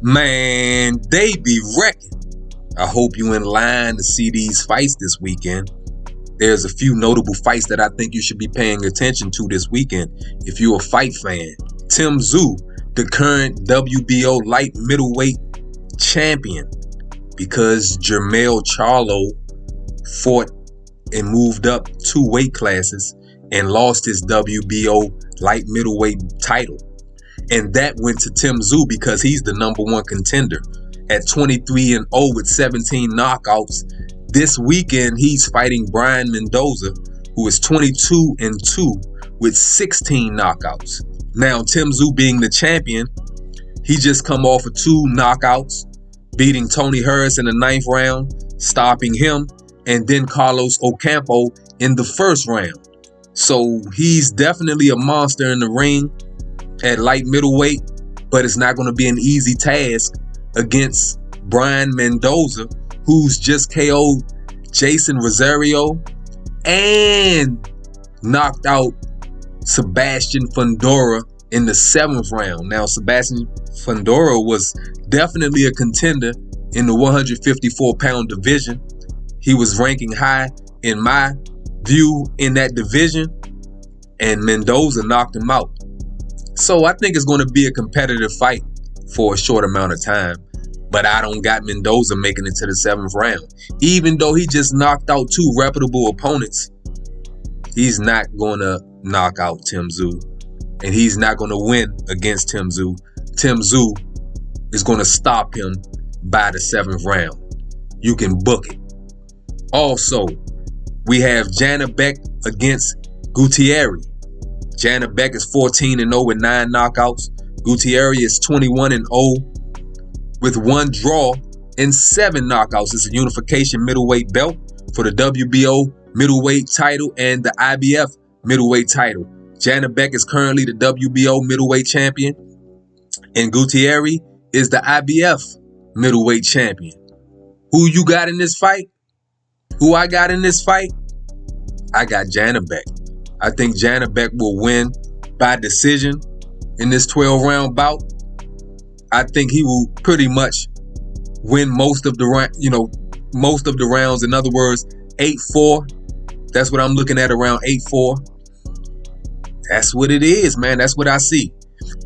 Man, they be wrecking. I hope you in line to see these fights this weekend. There's a few notable fights that I think you should be paying attention to this weekend if you're a fight fan. Tim Tszyu, the current WBO light middleweight champion, because Jermell Charlo fought and moved up 2 weight classes and lost his WBO light middleweight title. And that went to Tim Tszyu because he's the #1 contender at 23-0 with 17 knockouts. This weekend, he's fighting Brian Mendoza, who is 22-2 with 16 knockouts. Now, Tim Tszyu being the champion, he just come off of 2 knockouts, beating Tony Harris in the 9th round, stopping him, and then Carlos Ocampo in the 1st round. So he's definitely a monster in the ring at light middleweight, but it's not going to be an easy task against Brian Mendoza, who's just KO'd Jason Rosario and knocked out Sebastian Fundora in the 7th round. Now, Sebastian Fundora was definitely a contender in the 154-pound division. He was ranking high, in my view, in that division, and Mendoza knocked him out. So I think it's going to be a competitive fight for a short amount of time. But I don't got Mendoza making it to the 7th round. Even though he just knocked out 2 reputable opponents, he's not going to knock out Tim Tszyu. And he's not going to win against Tim Tszyu. Tim Tszyu is going to stop him by the 7th round. You can book it. Also, we have Jana Beck against Gutierrez. Jana Beck is 14-0 with 9 knockouts. Gutierrez is 21-0 with 1 draw and 7 knockouts. It's a unification middleweight belt for the WBO middleweight title and the IBF middleweight title. Jana Beck is currently the WBO middleweight champion, and Gutierrez is the IBF middleweight champion. Who you got in this fight? Who I got in this fight? I got Jana Beck. I think Jana Beck will win by decision in this 12-round bout. I think he will pretty much win most of the rounds. In other words, 8-4. That's what I'm looking at, around 8-4. That's what it is, man. That's what I see.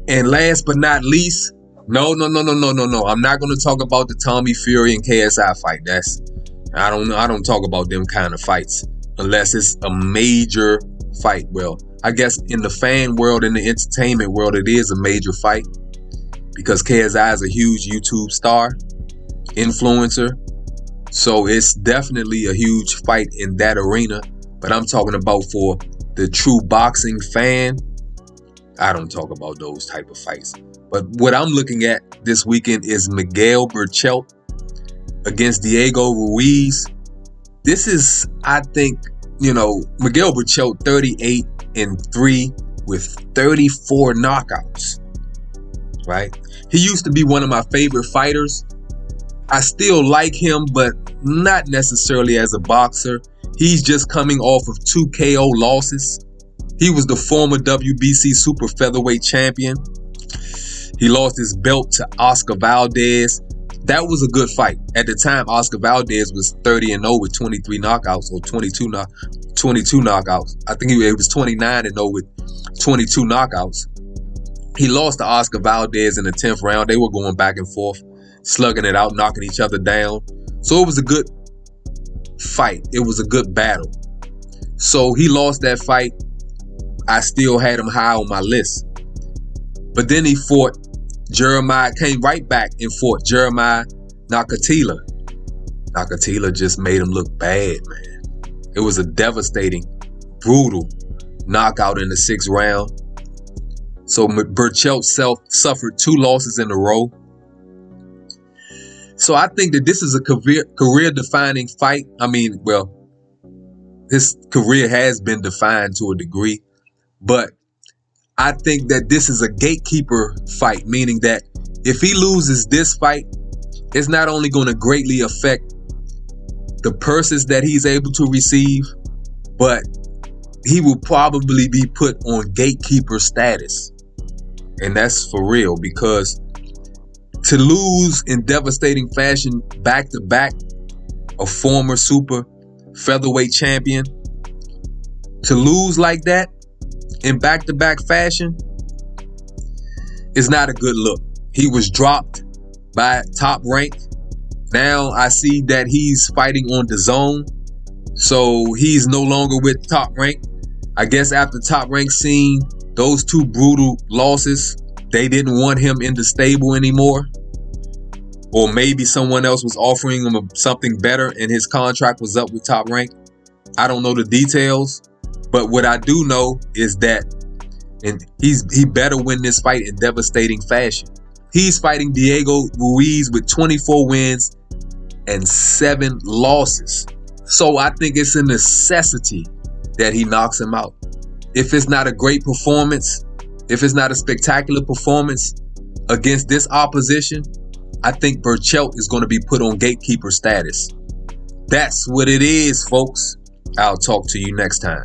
And last but not least, no. I'm not going to talk about the Tommy Fury and KSI fight. I don't talk about them kind of fights unless it's a major fight. Well, I guess in the fan world, in the entertainment world, it is a major fight because KSI is a huge YouTube star, influencer. So it's definitely a huge fight in that arena. But I'm talking about for the true boxing fan, I don't talk about those type of fights. But what I'm looking at this weekend is Miguel Berchelt against Diego Ruiz. This is, I think, Miguel Berchelt 38-3 with 34 knockouts, right? He used to be one of my favorite fighters. I still like him, but not necessarily as a boxer. He's just coming off of 2 KO losses. He was the former WBC super featherweight champion. He lost his belt to Oscar Valdez. That was a good fight. At the time, Oscar Valdez was 30-0 with 23 knockouts or 22 knockouts. I think he was 29-0 with 22 knockouts. He lost to Oscar Valdez in the 10th round. They were going back and forth, slugging it out, knocking each other down. So it was a good fight. It was a good battle. So he lost that fight. I still had him high on my list. But then he fought Jeremiah, came right back and fought Jeremiah Nakathila. Nakathila just made him look bad, man. It was a devastating, brutal knockout in the 6th round. So Berchelt suffered 2 losses in a row. So I think that this is a career-defining fight. I mean, well, his career has been defined to a degree, but I think that this is a gatekeeper fight, meaning that if he loses this fight, it's not only going to greatly affect the purses that he's able to receive, but he will probably be put on gatekeeper status. And that's for real, because To lose in devastating fashion back-to-back, a former super featherweight champion, to lose like that in back-to-back fashion is not a good look. He was dropped by Top Rank. Now I see that he's fighting on DAZN, so he's no longer with Top Rank. I guess after Top Rank seen those two brutal losses, they didn't want him in the stable anymore. Or maybe someone else was offering him something better and his contract was up with Top Rank. I don't know the details, but what I do know is that he better win this fight in devastating fashion. He's fighting Diego Ruiz with 24 wins and 7 losses. So I think it's a necessity that he knocks him out. If it's not a great performance, if it's not a spectacular performance against this opposition, I think Burchelt is going to be put on gatekeeper status. That's what it is, folks. I'll talk to you next time.